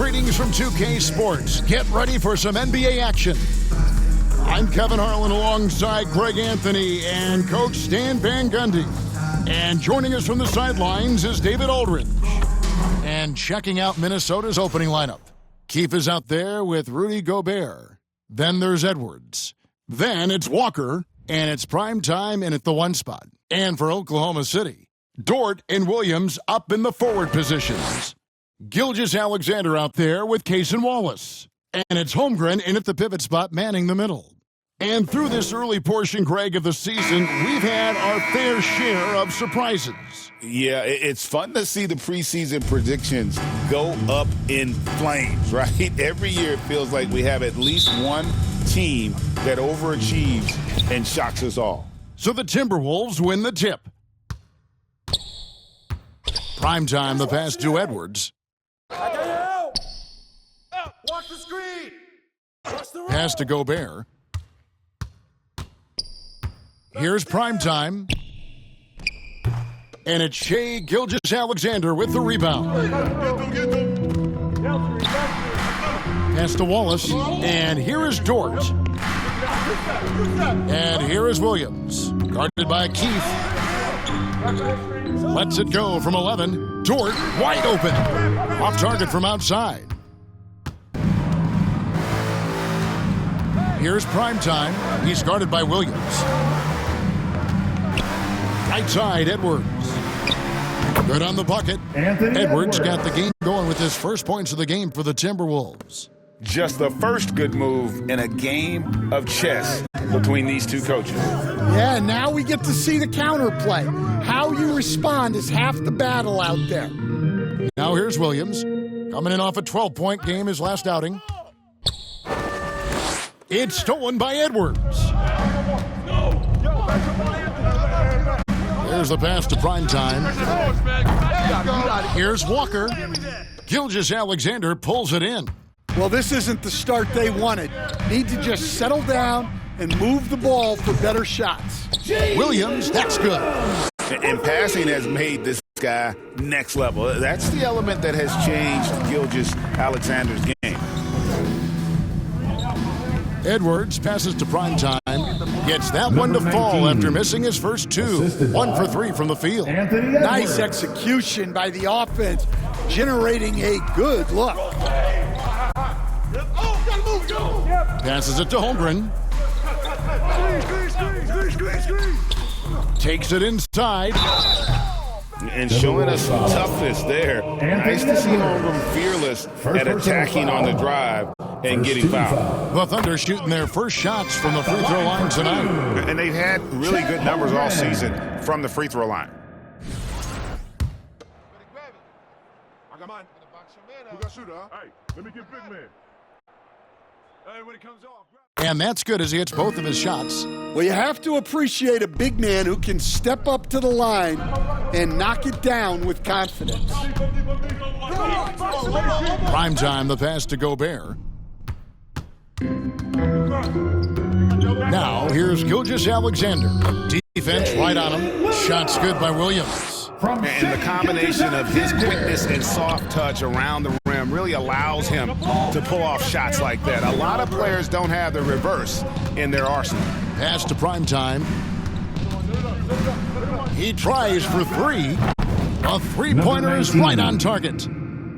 Greetings from 2K Sports. Get ready for some NBA action. I'm Kevin Harlan alongside Greg Anthony and Coach Stan Van Gundy. And joining us from the sidelines is David Aldridge. And checking out Minnesota's opening lineup. Keefe is out there with Rudy Gobert. Then there's Edwards. Then it's Walker, and it's prime time in at the one spot. And for Oklahoma City, Dort and Williams up in the forward positions. Gilgeous-Alexander out there with Case and Wallace. And it's Holmgren in at the pivot spot manning the middle. And through this early portion, Greg, of the season, we've had our fair share of surprises. Yeah, it's fun to see the preseason predictions go up in flames, right? Every year it feels like we have at least one team that overachieves and shocks us all. So the Timberwolves win the tip. Primetime, the pass to Edwards. Watch the screen. Pass to Gobert. Here's primetime. And it's Shai Gilgeous-Alexander with the rebound. Pass to Wallace. And here is Dort. And here is Williams. Guarded by Keefe. Lets it go from 11. Dort wide open. Off target from outside. Here's primetime. He's guarded by Williams. Right side, Edwards. Good on the bucket. Edwards got the game going with his first points of the game for the Timberwolves. Just the first good move in a game of chess between these two coaches. Yeah, now we get to see the counterplay. How you respond is half the battle out there. Now here's Williams. Coming in off a 12-point game his last outing. It's stolen by Edwards. There's the pass to primetime. Here's Walker. Gilgeous-Alexander pulls it in. Well, this isn't the start they wanted. Need to just settle down and move the ball for better shots. Williams, that's good. And passing has made this guy next level. That's the element that has changed Gilgeous-Alexander's game. Edwards passes to primetime. Gets that one to fall after missing his first two. 1 for 3 from the field. Nice execution by the offense, generating a good look. Passes it to Holmgren. Takes it inside. And showing us some toughness there. Nice to see Holmgren fearless at attacking on the drive and getting fouled. The Thunder shooting their first shots from the free throw line tonight. And they've had really good numbers all season from the free throw line. And that's good as he hits both of his shots. Well, you have to appreciate a big man who can step up to the line and knock it down with confidence. Primetime, the pass to Gobert. Now, here's Gilgeous-Alexander. Defense right on him. Shots good by Williams. And the combination of his quickness and soft touch around the rim really allows him to pull off shots like that. A lot of players don't have the reverse in their arsenal. Pass to primetime. He tries for three. A three-pointer is right on target.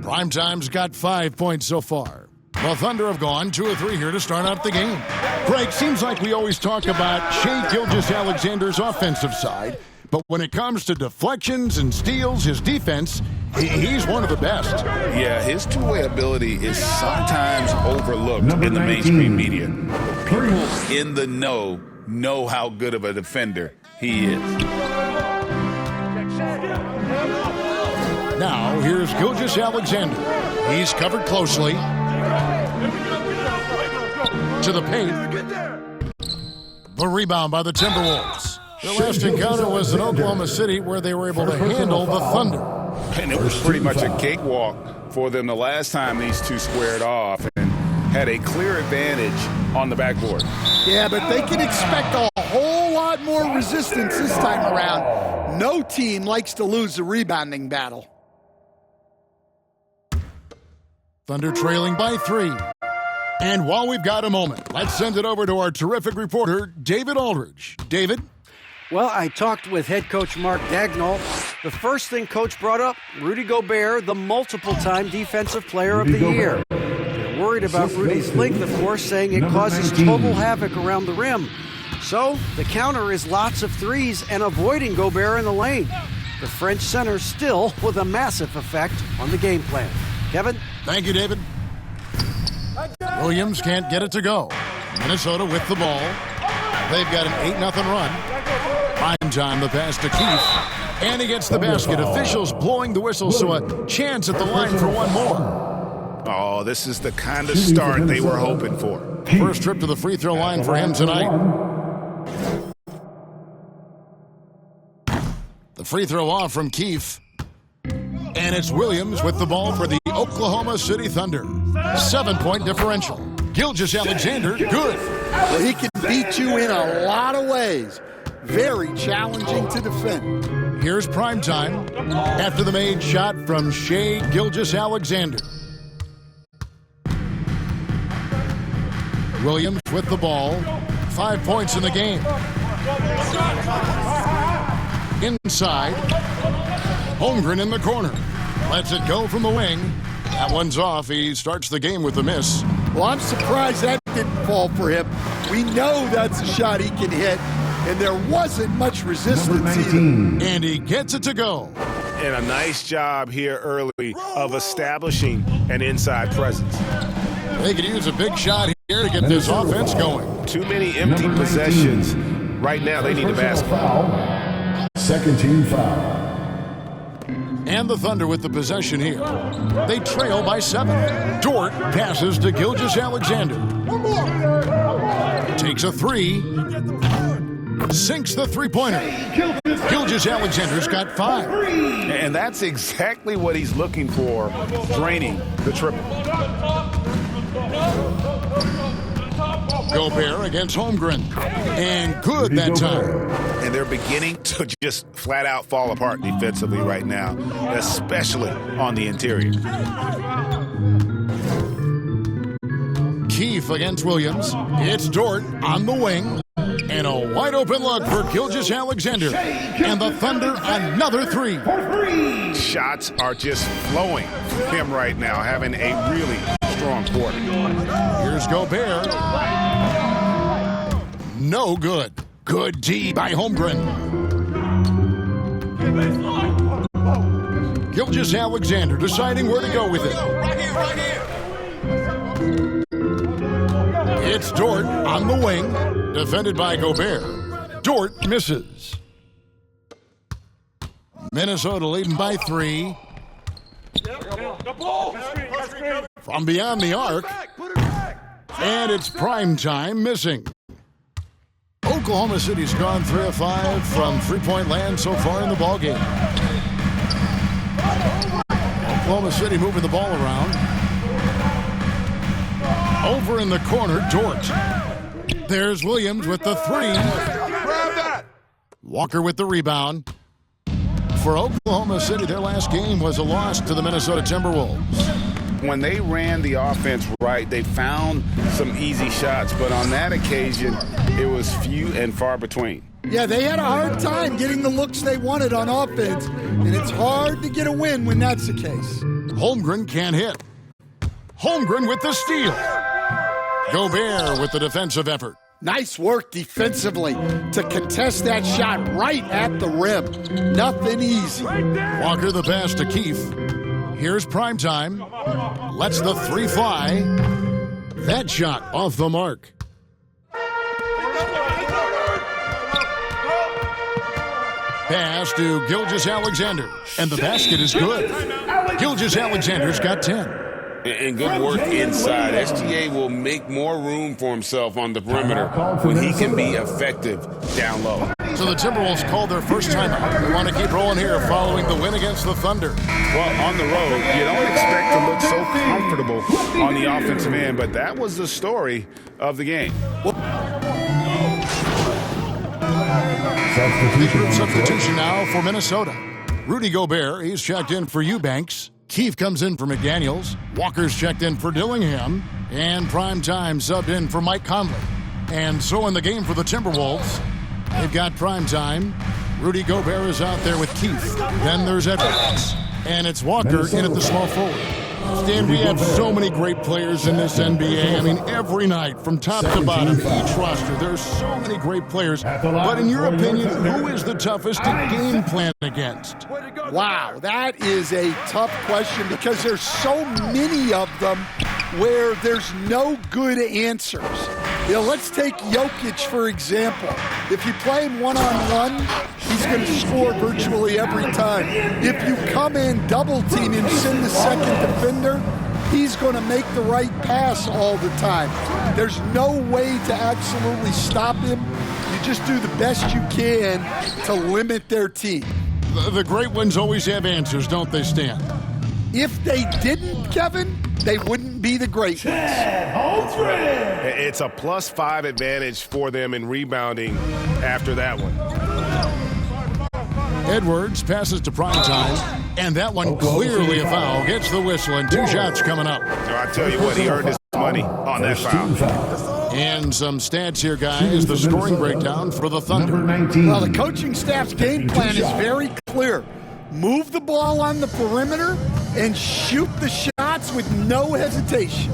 Primetime's got 5 points so far. The Thunder have gone 2 of 3 here to start out the game. Greg, seems like we always talk about Shai Gilgeous-Alexander's offensive side, but when it comes to deflections and steals, his defense, he's one of the best. Yeah, his two-way ability is sometimes overlooked in the mainstream media. People in the know how good of a defender he is. Now, here's Gilgeous-Alexander. He's covered closely. To the paint. The rebound by the Timberwolves. Their last encounter was in Oklahoma City where they were able to handle the Thunder. And it was pretty much a cakewalk for them the last time these two squared off and had a clear advantage on the backboard. Yeah, but they can expect a whole lot more resistance this time around. No team likes to lose a rebounding battle. Thunder trailing by 3. And while we've got a moment, let's send it over to our terrific reporter, David Aldridge. David? Well, I talked with head coach Mark Dagnall. The first thing Coach brought up, Rudy Gobert, the multiple-time Defensive Player of the Year. They're worried about Rudy's length, of course, saying it causes total havoc around the rim. So the counter is lots of threes and avoiding Gobert in the lane. The French center still with a massive effect on the game plan. Kevin? Thank you, David. Williams can't get it to go. Minnesota with the ball. They've got an 8-0 run. Prime time, the pass to Keith. And he gets the basket. Officials blowing the whistle, so a chance at the line for one more. Oh, this is the kind of start they were hoping for. First trip to the free throw line for him tonight. The free throw off from Keith. And it's Williams with the ball for the Oklahoma City Thunder. 7-point differential. Gilgeous-Alexander, good. Well, he can beat you in a lot of ways. Very challenging to defend. Here's prime time after the made shot from Shai Gilgeous-Alexander. Williams with the ball. 5 points in the game. Inside. Holmgren in the corner. Lets it go from the wing. That one's off. He starts the game with a miss. Well, I'm surprised that didn't fall for him. We know that's a shot he can hit, and there wasn't much resistance either. And he gets it to go. And a nice job here early of establishing an inside presence. They could use a big shot here to get this offense going. Too many empty possessions. Right now, they need a basket. Second team foul. And the Thunder with the possession here. They trail by 7. Dort passes to Gilgeous-Alexander. Takes a 3. Sinks the three-pointer. Gilgeous-Alexander's got 5. And that's exactly what he's looking for, draining the triple. Gobert against Holmgren. And good that time. And they're beginning to just flat out fall apart defensively right now, especially on the interior. Keefe against Williams. It's Dort on the wing. And a wide open look for Gilgeous-Alexander. And the Thunder another 3. Shots are just flowing from him right now, having a really strong quarter. Here's Gobert. No good. Good D by Holmgren. Gilgeous-Alexander deciding where to go with it. It's Dort on the wing. Defended by Gobert. Dort misses. Minnesota leading by 3. From beyond the arc. And it's prime time missing. Oklahoma City's gone 3 of 5 from three-point land so far in the ballgame. Oklahoma City moving the ball around. Over in the corner, Dort. There's Williams with the 3. Walker with the rebound. For Oklahoma City, their last game was a loss to the Minnesota Timberwolves. When they ran the offense right, they found some easy shots, but on that occasion, it was few and far between. Yeah, they had a hard time getting the looks they wanted on offense, and it's hard to get a win when that's the case. Holmgren can't hit. Holmgren with the steal. Gobert with the defensive effort. Nice work defensively to contest that shot right at the rim. Nothing easy. Walker the pass to Keith. Here's prime time. Lets the 3 fly. That shot off the mark. Pass to Gilgeous-Alexander. And the basket is good. Gilgeous-Alexander's got 10. And good work inside. SGA will make more room for himself on the perimeter when he can be effective down low. So the Timberwolves called their first timeout. They want to keep rolling here following the win against the Thunder. Well, on the road, you don't expect to look so comfortable on the offensive end, but that was the story of the game. Substitution now for Minnesota. Rudy Gobert, he's checked in for Eubanks. Keefe comes in for McDaniels. Walker's checked in for Dillingham. And Primetime subbed in for Mike Conley. And so in the game for the Timberwolves, they've got Primetime. Rudy Gobert is out there with Keefe. Then there's Edwards. And it's Walker in at the small forward. Stan, we have so many great players in this NBA. I mean, every night, from top to bottom, each roster, there's so many great players. But in your opinion, who is the toughest to game plan against? Wow, that is a tough question because there's so many of them where there's no good answers. You know, let's take Jokic, for example. If you play him one-on-one, he's going to score virtually every time. If you come in, double-team him, send the second defender, he's going to make the right pass all the time. There's no way to absolutely stop him. You just do the best you can to limit their team. The great ones always have answers, don't they, Stan? If they didn't, Kevin, they wouldn't be the great ones. It's a +5 advantage for them in rebounding after that one. Edwards passes to Primetime, and that one clearly a foul. Gets the whistle, and 2 shots coming up. I tell you what, he earned his money on that foul. And some stats here, guys. The scoring breakdown for the Thunder. Well, the coaching staff's game plan is very clear. Move the ball on the perimeter and shoot the shots with no hesitation.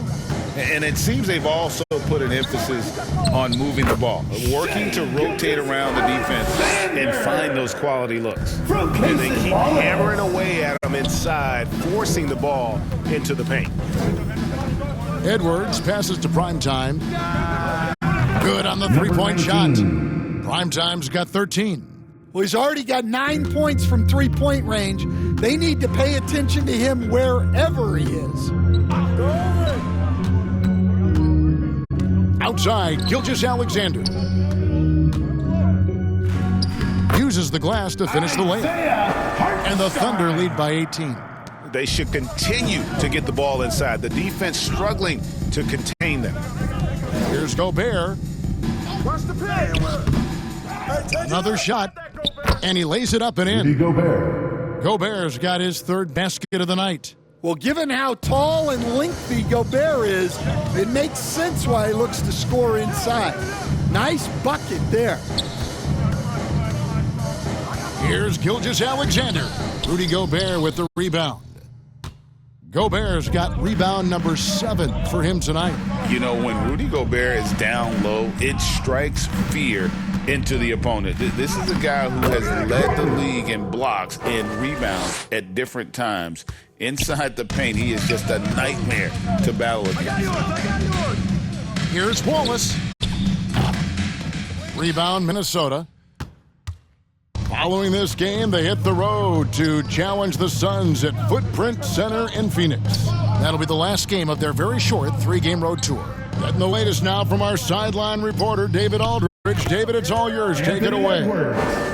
And it seems they've also put an emphasis on moving the ball, working to rotate around the defense and find those quality looks. And they keep hammering away at them inside, forcing the ball into the paint. Edwards passes to Primetime. Good on the three-point shot. Primetime's got 13. Well, he's already got 9 points from three-point range. They need to pay attention to him wherever he is. Outside, Gilgeous-Alexander uses the glass to finish the layup. And the Thunder lead by 18. They should continue to get the ball inside. The defense struggling to contain them. Here's Gobert. Another shot, and he lays it up and in. Gobert's got his third basket of the night. Well, given how tall and lengthy Gobert is, it makes sense why he looks to score inside. Nice bucket there. Here's Gilgeous-Alexander. Rudy Gobert with the rebound. Gobert's got rebound number 7 for him tonight. You know, when Rudy Gobert is down low, it strikes fear into the opponent. This is a guy who has led the league in blocks and rebounds at different times. Inside the paint, he is just a nightmare to battle against. Here's Wallace. Rebound, Minnesota. Following this game, they hit the road to challenge the Suns at Footprint Center in Phoenix. That'll be the last game of their very short 3-game road tour. Getting the latest now from our sideline reporter, David Aldridge. David, it's all yours. Take it away.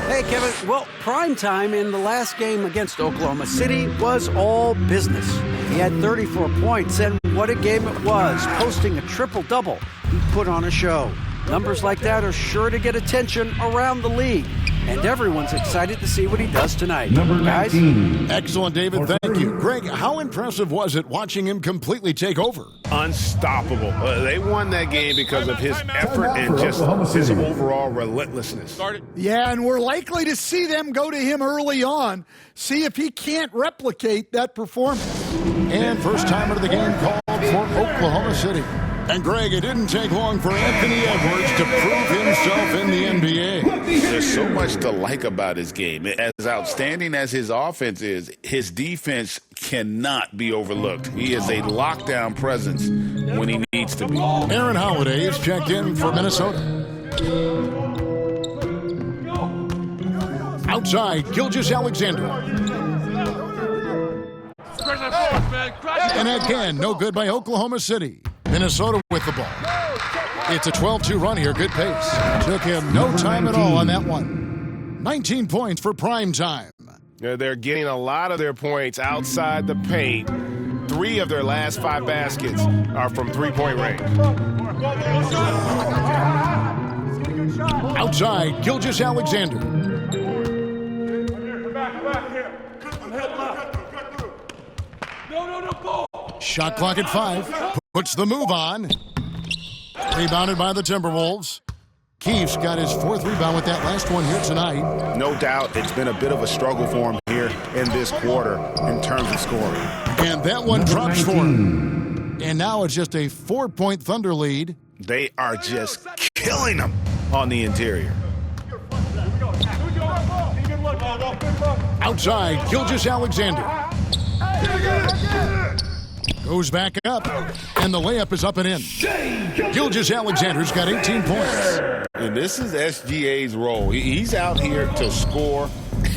Hey, Kevin. Well, Primetime in the last game against Oklahoma City was all business. He had 34 points, and what a game it was. Posting a triple-double, he put on a show. Numbers like that are sure to get attention around the league. And everyone's excited to see what he does tonight. Guys? Excellent, David. Thank you. Greg, how impressive was it watching him completely take over? Unstoppable. They won that game because of his effort and just his overall relentlessness. Yeah, and we're likely to see them go to him early on, see if he can't replicate that performance. And first time out of the game called for Oklahoma City. And Greg, it didn't take long for Anthony Edwards to prove himself in the NBA. There's so much to like about his game. As outstanding as his offense is, his defense cannot be overlooked. He is a lockdown presence when he needs to be. Aaron Holiday is checked in for Minnesota. Outside, Gilgeous-Alexander. And again, no good by Oklahoma City. Minnesota with the ball. It's a 12-2 run here. Good pace. Took him no time at all on that one. 19 points for Primetime. They're getting a lot of their points outside the paint. 3 of their last 5 baskets are from three-point range. Outside, Gilgeous-Alexander. Shot clock at 5. Puts the move on. Rebounded by the Timberwolves. Keefe's got his 4th rebound with that last one here tonight. No doubt it's been a bit of a struggle for him here in this quarter in terms of scoring. And that one drops for him. And now it's just a 4-point Thunder lead. They are just killing them on the interior. Outside, Gilgeous-Alexander. Goes back up, and the layup is up and in. Gilgeous-Alexander's got 18 points. And this is SGA's role. He's out here to score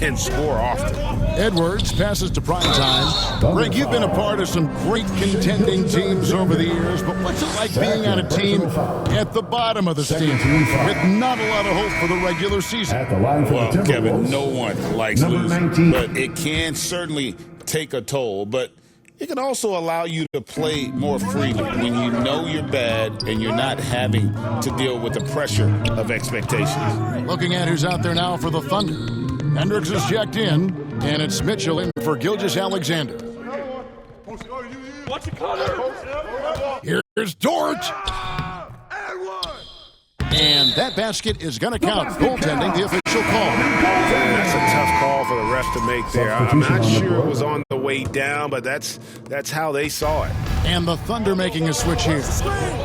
and score often. Edwards passes to Primetime. Greg, you've been a part of some great contending teams over the years, but what's it like being on a team at the bottom of the standings with not a lot of hope for the regular season? Well, Kevin, no one likes losing, but it can certainly take a toll. But it can also allow you to play more freely when you know you're bad and you're not having to deal with the pressure of expectations. Looking at who's out there now for the Thunder. Hendricks is checked in, and it's Mitchell in for Gilgeous-Alexander. Here's Dort. And that basket is going to count. Goaltending, the official call. That's a tough call for the ref to make there. I'm not sure it was on the way down, but that's how they saw it. And the Thunder making a switch here.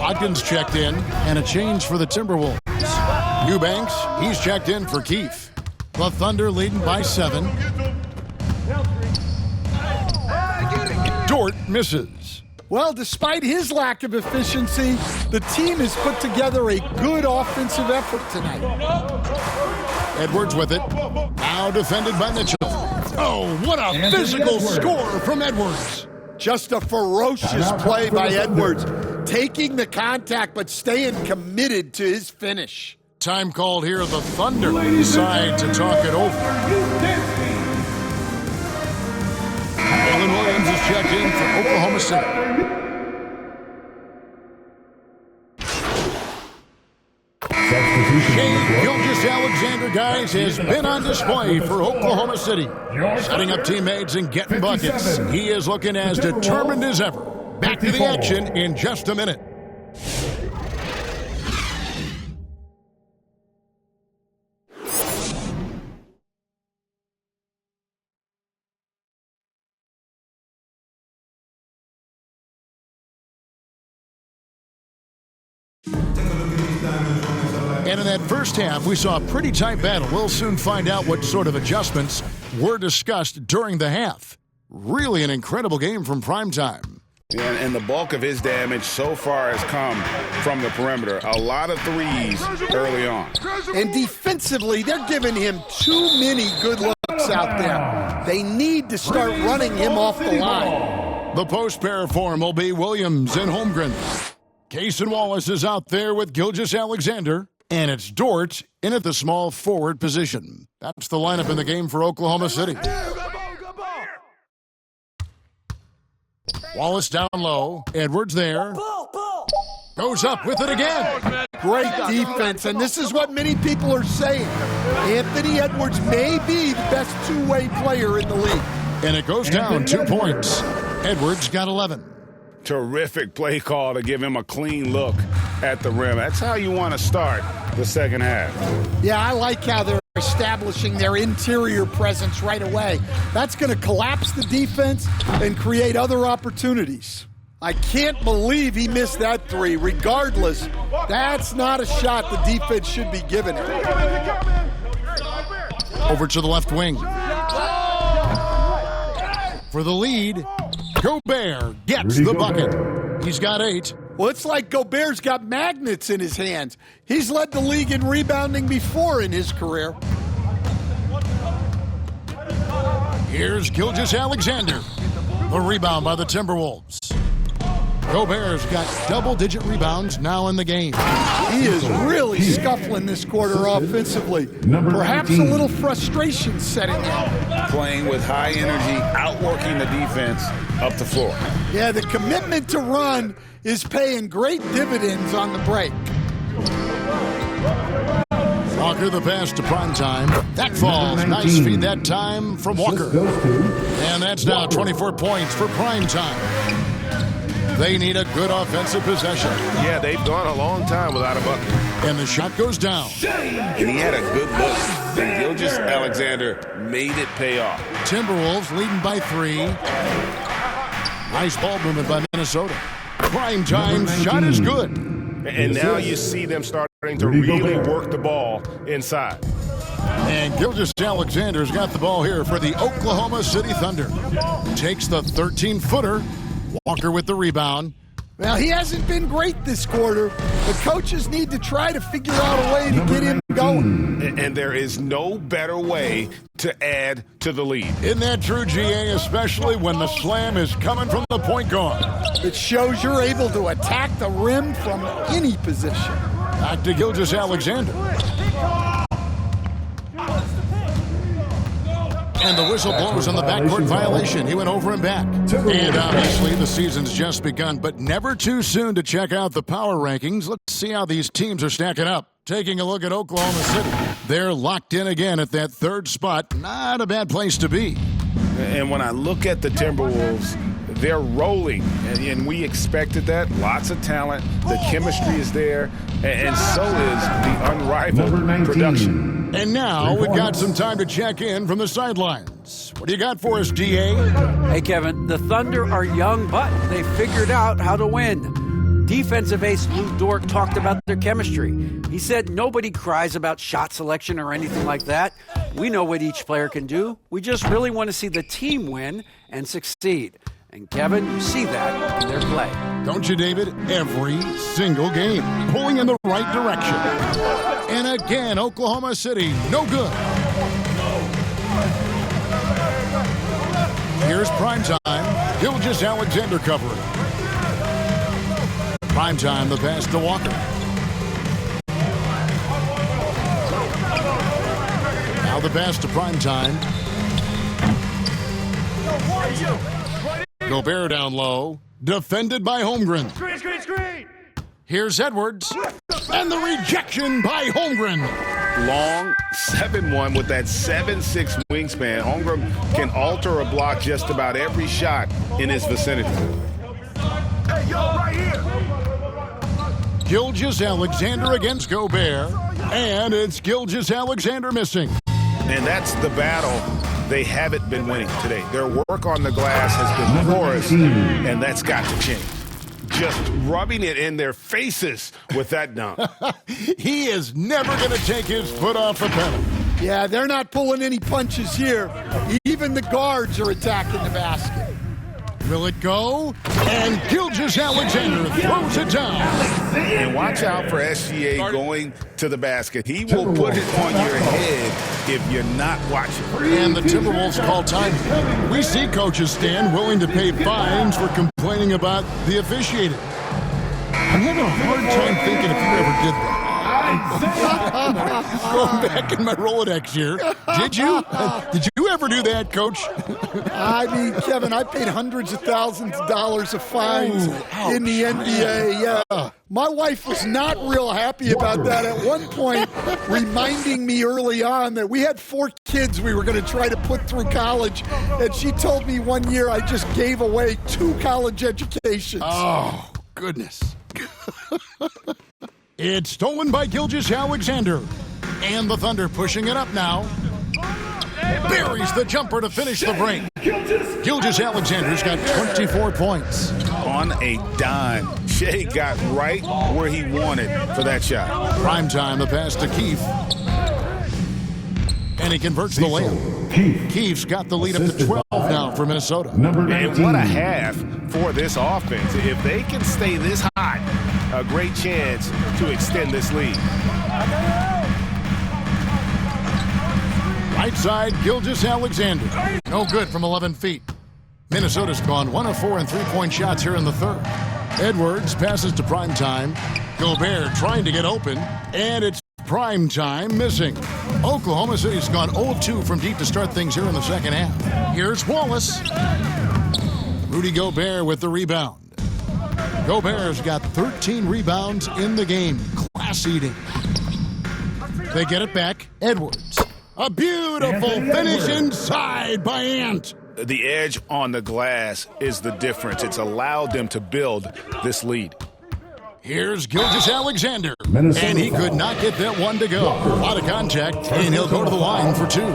Watkins checked in, and a change for the Timberwolves. Eubanks, he's checked in for Keefe. The Thunder leading by 7. Dort misses. Well, despite his lack of efficiency, the team has put together a good offensive effort tonight. Edwards with it. Now defended by Mitchell. Oh, what a physical score from Edwards. Just a ferocious play by Edwards. Taking the contact, but staying committed to his finish. Time called here. The Thunder decide to talk it over. Alan Williams is checked in for Oklahoma City. Shane Gilgeous-Alexander, guys, has been on display for Oklahoma City. Setting up teammates and getting buckets. He is looking as determined as ever. Back to the action in just a minute. And in that first half, we saw a pretty tight battle. We'll soon find out what sort of adjustments were discussed during the half. Really an incredible game from Primetime. And the bulk of his damage so far has come from the perimeter. A lot of threes early on. And defensively, they're giving him too many good looks out there. They need to start running him off the line. The post pair for him will be Williams and Holmgren. Cason Wallace is out there with Gilgeous-Alexander. And it's Dort in at the small forward position. That's the lineup in the game for Oklahoma City. Wallace down low. Edwards there. Goes up with it again. Great defense, and this is what many people are saying. Anthony Edwards may be the best two-way player in the league. And it goes down 2 points. Edwards got 11. Terrific play call to give him a clean look at the rim. That's how you want to start the second half. Yeah, I like how they're establishing their interior presence right away. That's going to collapse the defense and create other opportunities. I can't believe he missed that three. Regardless, that's not a shot the defense should be giving him. Over to the left wing. For the lead, Gobert gets the bucket. He's got 8. Well, it's like Gobert's got magnets in his hands. He's led the league in rebounding before in his career. Here's Gilgeous-Alexander. The rebound by the Timberwolves. Gobert's got double-digit rebounds now in the game. He is really scuffling this quarter offensively. Perhaps a little frustration setting in. Playing with high energy, outworking the defense up the floor. Yeah, the commitment to run is paying great dividends on the break. Walker the pass to Primetime. That falls. Nice feed that time from Walker. And that's now 24 points for Primetime. They need a good offensive possession. Yeah, they've gone a long time without a bucket. And the shot goes down. And he had a good look. And Gilgeous-Alexander made it pay off. Timberwolves leading by 3. Nice ball movement by Minnesota. Primetime shot is good. And now you see them starting to really work the ball inside. And Gilgeous-Alexander's got the ball here for the Oklahoma City Thunder. Takes the 13-footer. Walker with the rebound. Well, he hasn't been great this quarter. The coaches need to try to figure out a way to get him going. And there is no better way to add to the lead. Isn't that true, GA, especially when the slam is coming from the point guard? It shows you're able to attack the rim from any position. Back to Gilgeous-Alexander. And the whistle blows on the backcourt violation. He went over and back. And obviously the season's just begun, but never too soon to check out the power rankings. Let's see how these teams are stacking up. Taking a look at Oklahoma City. They're locked in again at that 3rd spot. Not a bad place to be. And when I look at the Timberwolves, they're rolling, and we expected that. Lots of talent. The chemistry is there, and so is the unrivaled production. And now we've got some time to check in from the sidelines. What do you got for us, DA? Hey, Kevin, the Thunder are young, but they figured out how to win. Defensive ace Lou Dort talked about their chemistry. He said nobody cries about shot selection or anything like that. We know what each player can do. We just really want to see the team win and succeed. And Kevin, you see that in their play. Don't you, David? Every single game, pulling in the right direction. And again, Oklahoma City, no good. Here's Primetime. Gilgeous-Alexander covering. Primetime, the pass to Walker. Now the pass to Primetime. Gobert down low. Defended by Holmgren. Screen! Here's Edwards. And the rejection by Holmgren. Long 7'1" with that 7'6" wingspan. Holmgren can alter a block just about every shot in his vicinity. Hey, yo, right here! Gilgeous-Alexander against Gobert. And it's Gilgeous-Alexander missing. And that's the battle they haven't been winning today. Their work on the glass has been porous, and that's got to change. Just rubbing it in their faces with that dunk. He is never going to take his foot off the pedal. Yeah, they're not pulling any punches here. Even the guards are attacking the basket. Will it go? And Gilgeous-Alexander throws it down. And watch out for SGA going to the basket. He will put it on your head if you're not watching. And the Timberwolves call time. We see coaches stand willing to pay fines for complaining about the officiating. I'm having a hard time thinking if you ever did that. Going back in my Rolodex here. Did you? Did you ever do that, Coach? I mean, Kevin, I paid hundreds of thousands of dollars of fines in the NBA. Yeah. My wife was not real happy about that at one point, reminding me early on that we had 4 kids we were going to try to put through college. And she told me one year I just gave away 2 college educations. Oh, goodness. It's stolen by Gilgeous-Alexander. And the Thunder pushing it up now. Buries the jumper to finish the break. Gilgeous-Alexander's got 24 points. On a dime. Shea got right where he wanted for that shot. Primetime, the pass to Keefe. And he converts the layup. Keefe's got the lead up to 12 now for Minnesota. And what a half for this offense. If they can stay this hot, a great chance to extend this lead. Right side, Gilgeous-Alexander. No good from 11 feet. Minnesota's gone 1 of 4 in three-point shots here in the third. Edwards passes to Primetime. Gobert trying to get open, and it's Primetime missing. Oklahoma City's gone 0 of 2 from deep to start things here in the second half. Here's Wallace. Rudy Gobert with the rebound. Gobert's got 13 rebounds in the game. Class eating. They get it back. Edwards. A beautiful finish inside by Ant. The edge on the glass is the difference. It's allowed them to build this lead. Here's Gilgeous-Alexander, and he could not get that one to go. A lot of contact, and he'll go to the line for two.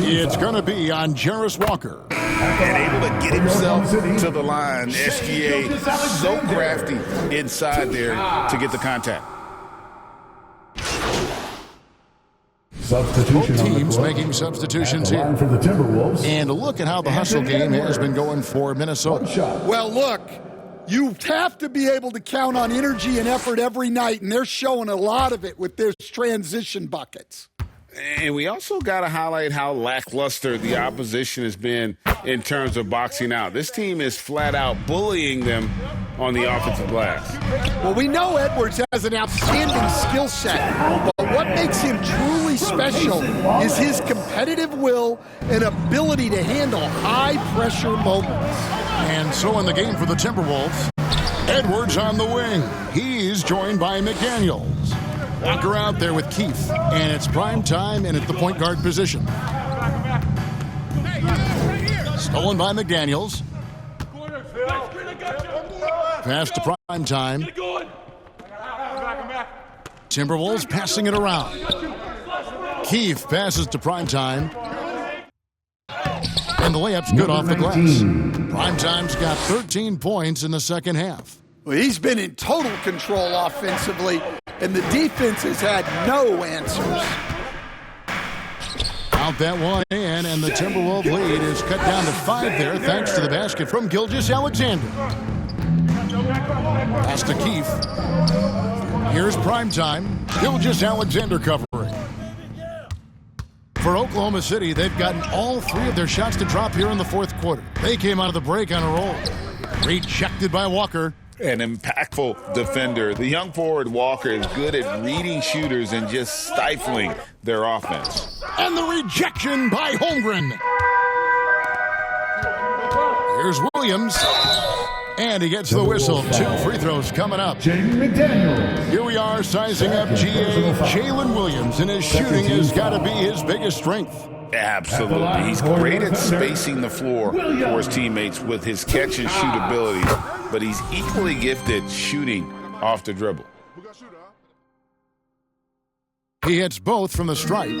It's going to be on Jarris Walker. And able to get himself to the line. SGA so crafty inside there to get the contact. Both teams making substitutions here. For the Timberwolves. And look at how the hustle game has been going for Minnesota. Well, look, you have to be able to count on energy and effort every night, and they're showing a lot of it with their transition buckets. And we also got to highlight how lackluster the opposition has been in terms of boxing out. This team is flat out bullying them on the offensive glass. Well, we know Edwards has an outstanding skill set, but what makes him truly special is his competitive will and ability to handle high-pressure moments. And so in the game for the Timberwolves, Edwards on the wing. He's joined by McDaniels. Walker out there with Keefe, and it's prime time and at the point guard position. Stolen by McDaniels. Pass to prime time. Timberwolves passing it around. Keefe passes to prime time. And the layup's good off the glass. Prime time's got 13 points in the second half. Well, he's been in total control offensively, and the defense has had no answers. Out that one in, and the Timberwolves lead is cut down to 5 there thanks to the basket from Gilgeous-Alexander. Pass to Keefe. Here's primetime. Gilgeous-Alexander covering. For Oklahoma City, they've gotten all 3 of their shots to drop here in the fourth quarter. They came out of the break on a roll. Rejected by Walker. An impactful defender. The young forward Walker is good at reading shooters and just stifling their offense. And the rejection by Holmgren. Here's Williams. And he gets the whistle. 2 free throws coming up. Here we are sizing up GA Jalen Williams, and his shooting has got to be his biggest strength. Absolutely. He's great at spacing the floor for his teammates with his catch and shoot abilities, but he's equally gifted shooting off the dribble. He hits both from the stripe.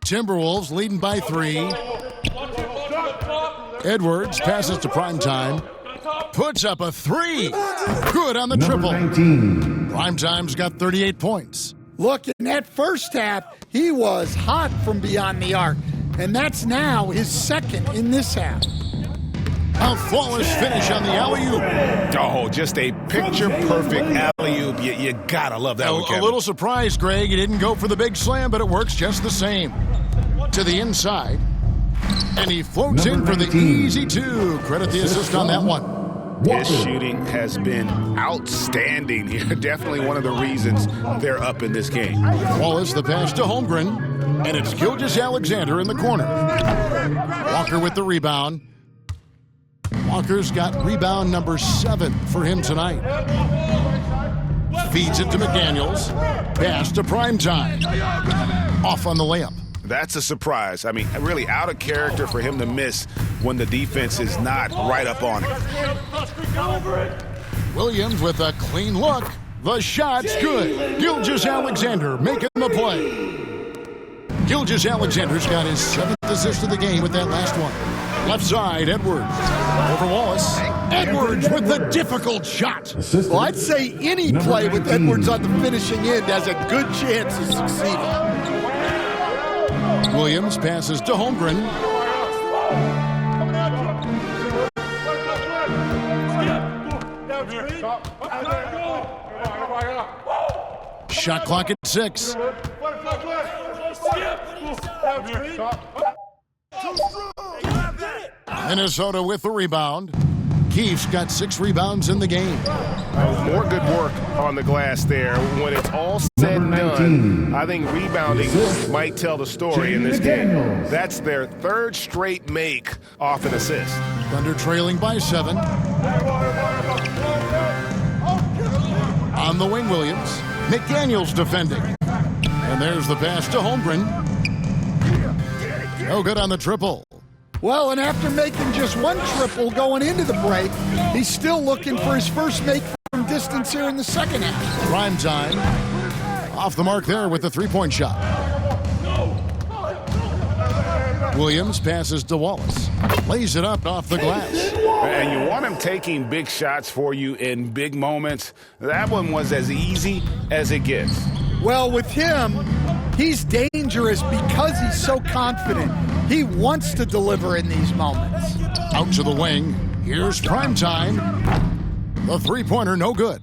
Timberwolves leading by 3. Edwards passes to primetime. Puts up a 3. Good on the triple. Primetime's got 38 points. Look, in that first half, he was hot from beyond the arc, and that's now his second in this half. A flawless finish on the alley-oop. Oh, just a picture-perfect alley-oop. You gotta love that one, Kevin. A little surprised, Greg. He didn't go for the big slam, but it works just the same. To the inside, and he floats in for the easy 2. Credit the assist on that one. His shooting has been outstanding here. Definitely one of the reasons they're up in this game. Wallace the pass to Holmgren, and it's Gilgeous-Alexander in the corner. Walker with the rebound. Walker's got rebound number 7 for him tonight. Feeds it to McDaniels. Pass to primetime. Off on the layup. That's a surprise. I mean, really out of character for him to miss when the defense is not right up on it. Williams with a clean look. The shot's good. Gilgeous-Alexander making the play. Gilgeous-Alexander's got his 7th assist of the game with that last one. Left side, Edwards. Over Wallace. Edwards with the difficult shot. Well, I'd say any play with Edwards on the finishing end has a good chance of succeeding. Williams passes to Holmgren. Shot clock at 6. Minnesota with the rebound. Keefe's got 6 rebounds in the game. More good work on the glass there. When it's all said and done, I think rebounding might tell the story in this game. That's their 3rd straight make off an assist. Thunder trailing by 7. On the wing, Williams. McDaniels defending. And there's the pass to Holmgren. No good on the triple. Well, and after making just one triple going into the break, he's still looking for his first make from distance here in the second half. Prime time. Off the mark there with the three-point shot. Williams passes to Wallace. Lays it up off the glass. And you want him taking big shots for you in big moments. That one was as easy as it gets. Well, with him, he's dangerous because he's so confident. He wants to deliver in these moments. Out to the wing. Here's prime time. The three-pointer, no good.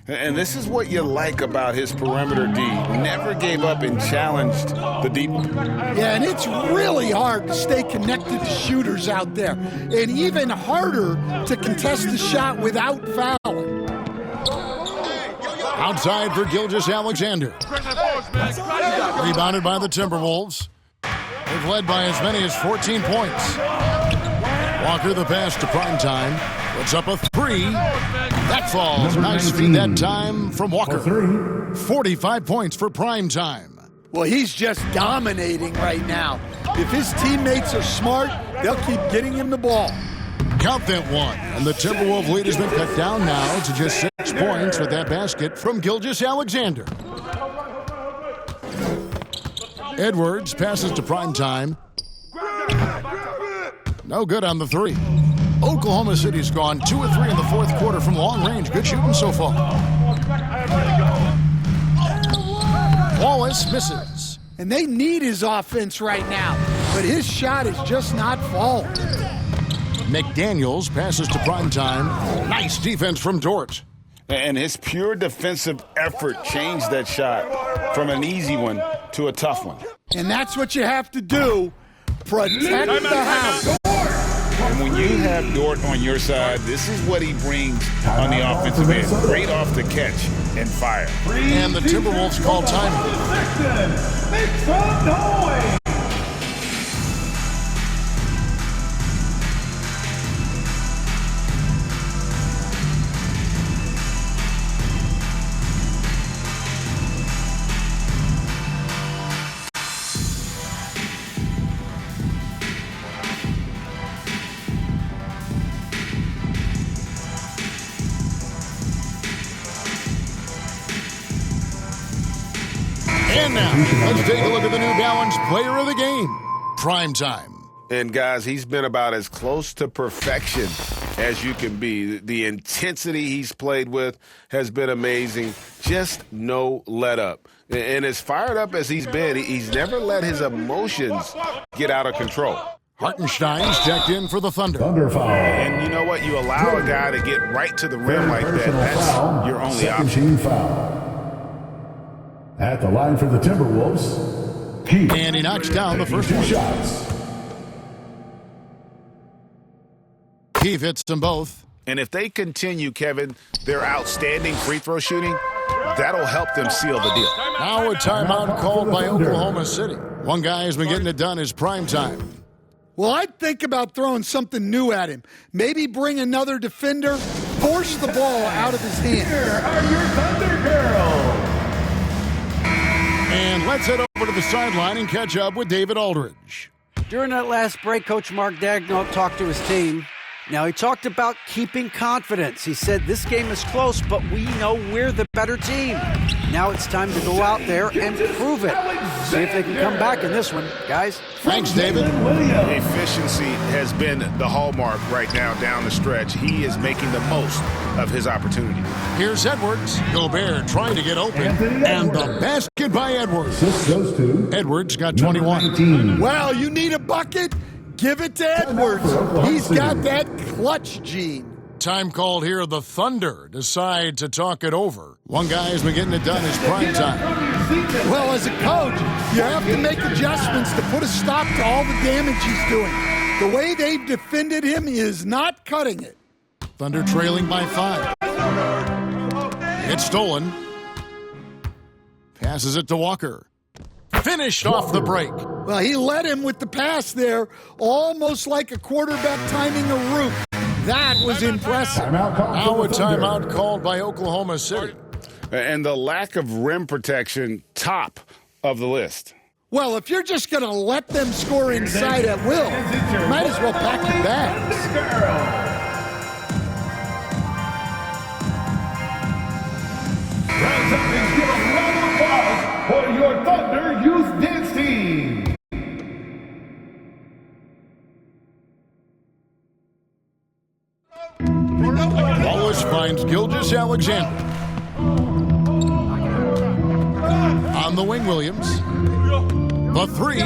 And this is what you like about his perimeter D. Never gave up and challenged the deep one. Yeah, and it's really hard to stay connected to shooters out there. And even harder to contest the shot without fouling. Outside for Gilgeous-Alexander. Rebounded by the Timberwolves. They've led by as many as 14 points. Walker the pass to Primetime. Puts up a three. That falls. Nice feed that time from Walker. 45 points for Primetime. Well, he's just dominating right now. If his teammates are smart, they'll keep getting him the ball. Count that one. And the Timberwolves lead has been cut down now to just 6 points with that basket from Gilgeous-Alexander. Edwards passes to Primetime. No good on the three. Oklahoma City's gone 2 of 3 in the fourth quarter from long range. Good shooting so far. Wallace misses. And they need his offense right now, but his shot is just not falling. McDaniels passes to Primetime. Nice defense from Dort. And his pure defensive effort changed that shot from an easy one to a tough one. And that's what you have to do. Protect the house. And when you have Dort on your side, this is what he brings on the offensive end. Great off the catch and fire. And the Timberwolves call time. Make some noise! And now, let's take a look at the New Balance Player of the Game, Primetime. And guys, he's been about as close to perfection as you can be. The intensity he's played with has been amazing. Just no let up. And as fired up as he's been, he's never let his emotions get out of control. Hartenstein's checked in for the Thunder. Thunder foul. And you know what? You allow a guy to get right to the rim like that. That's your only option. Team foul. At the line for the Timberwolves, Keith. And he knocks down the first one. Shots. Keith hits them both. And if they continue, Kevin, their outstanding free throw shooting, that'll help them seal the deal. Now a timeout called by Oklahoma City. One guy has been getting it done is Primetime. Well, I'd think about throwing something new at him. Maybe bring another defender, force the ball out of his hand. Here are your Thunder Girls. And let's head over to the sideline and catch up with David Aldridge. During that last break, Coach Mark Daigneault talked to his team. Now, he talked about keeping confidence. He said, this game is close, but we know we're the better team. Now it's time to go out there and prove it. See if they can come back in this one, guys. Thanks, David. Efficiency has been the hallmark right now down the stretch. He is making the most of his opportunity. Here's Edwards. Gobert trying to get open. And the basket by Edwards. This goes to Edwards got 21. 19. Well, you need a bucket? Give it to Edwards. He's got that clutch gene. Time called here. The Thunder decide to talk it over. One guy has been getting it done is Primetime. Well, as a coach, you have to make adjustments to put a stop to all the damage he's doing. The way they've defended him is not cutting it. Thunder trailing by 5. It's stolen. Passes it to Walker. Finished off the break. Well, he led him with the pass there, almost like a quarterback timing a route. That was impressive. Timeout called Now for a the Thunder. timeout called by Oklahoma City. And the lack of rim protection, top of the list. Well, if you're just going to let them score inside at will, you might as well pack your bags. Rise up and give a round of applause for your Thunder Youth Dance Team. Wallace finds Gilgeous Alexander. On the wing, Williams. The three.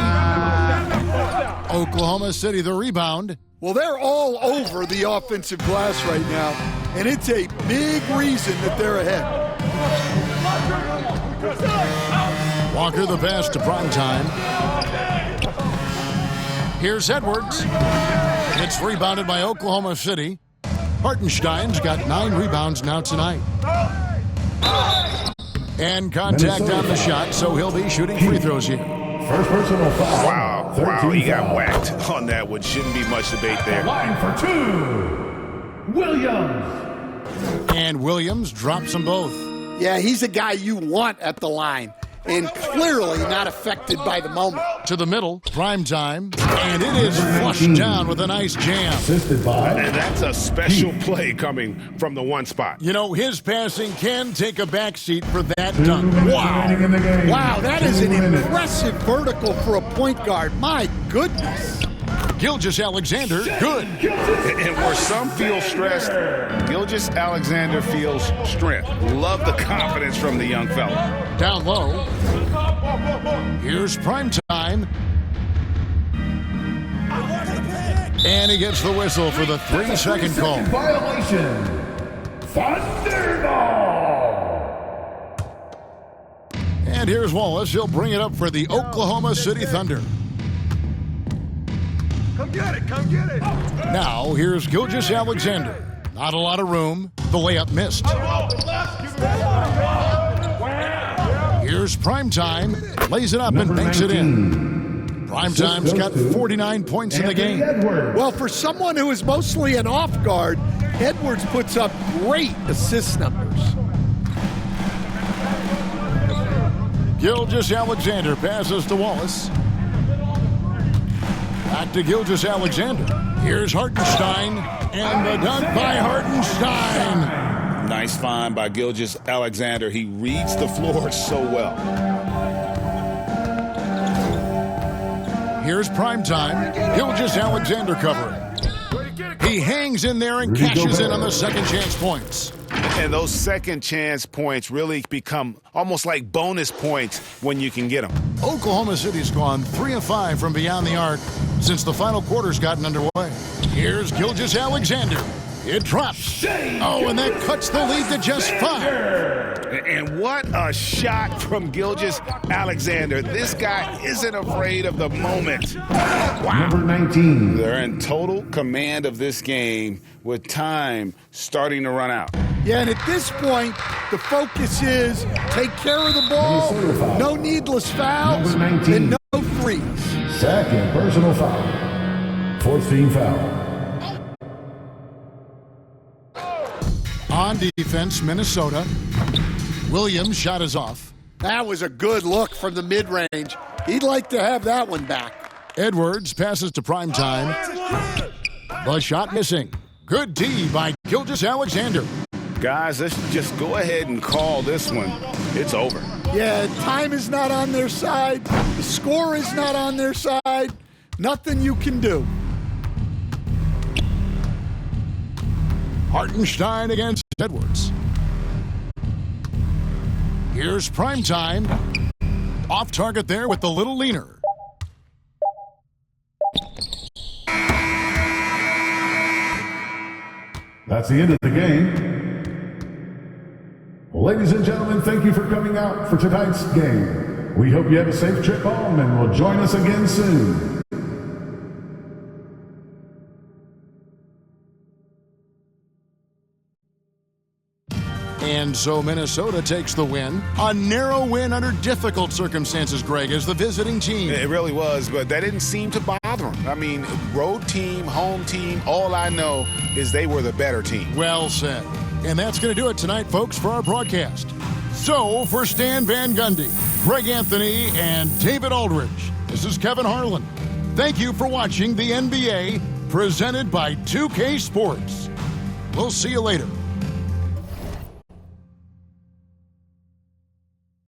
Oklahoma City, the rebound. Well, they're all over the offensive glass right now, and it's a big reason that they're ahead. Walker the pass to Primetime. Here's Edwards. It's rebounded by Oklahoma City. Hartenstein's got 9 rebounds now tonight. And contact on the shot, so he'll be shooting free throws here. First personal foul. Wow, he got whacked on that one. Shouldn't be much debate there. Line for 2, Williams. And Williams drops them both. Yeah, he's a guy you want at the line, and clearly not affected by the moment. To the middle, Primetime, and it is flushed down with a nice jam. Assisted by. And that's a special play coming from the one spot. You know, his passing can take a backseat for that dunk. Wow. Wow, that is an impressive vertical for a point guard. My goodness. Gilgeous Alexander, good. And where some feel stressed, Gilgeous Alexander feels strength. Love the confidence from the young fella. Down low. Here's Primetime. And he gets the whistle for the 3-second call. Violation. Thunderball. And here's Wallace. He'll bring it up for the Oklahoma City Thunder. Come get it, come get it. Now, here's Gilgeous Alexander. Not a lot of room. The layup missed. Here's Primetime. Lays it up and banks it in. Primetime's got 49 points in the game. Well, for someone who is mostly an off guard, Edwards puts up great assist numbers. Gilgeous Alexander passes to Wallace. Back to Gilgeous Alexander. Here's Hartenstein, and the dunk by Hartenstein. Nice find by Gilgeous Alexander. He reads the floor so well. Here's Primetime. Gilgeous Alexander covering. He hangs in there and cashes in on the second chance points. And those second chance points really become almost like bonus points when you can get them. Oklahoma City's gone 3 of 5 from beyond the arc since the final quarter's gotten underway. Here's Gilgeous Alexander. It drops. Oh, and that cuts the lead to just 5. And what a shot from Gilgeous Alexander. This guy isn't afraid of the moment. Wow. Number 19. They're in total command of this game with time starting to run out. Yeah, and at this point, the focus is take care of the ball, no needless fouls, and no threes. Second personal foul. Fourth team foul. On defense, Minnesota. Williams' shot is off. That was a good look from the mid-range. He'd like to have that one back. Edwards passes to Primetime. The shot missing. Good D by Gilgeous Alexander. Guys, let's just go ahead and call this one. It's over. Yeah, time is not on their side. The score is not on their side. Nothing you can do. Hartenstein against Edwards. Here's Primetime. Off target there with the little leaner. That's the end of the game. Well, ladies and gentlemen, thank you for coming out for tonight's game. We hope you have a safe trip home and will join us again soon. And so Minnesota takes the win. A narrow win under difficult circumstances, Greg, as the visiting team. It really was, but that didn't seem to bother them. I mean, road team, home team, all I know is they were the better team. Well said. And that's going to do it tonight, folks, for our broadcast. So, for Stan Van Gundy, Greg Anthony, and David Aldridge, this is Kevin Harlan. Thank you for watching the NBA, presented by 2K Sports. We'll see you later.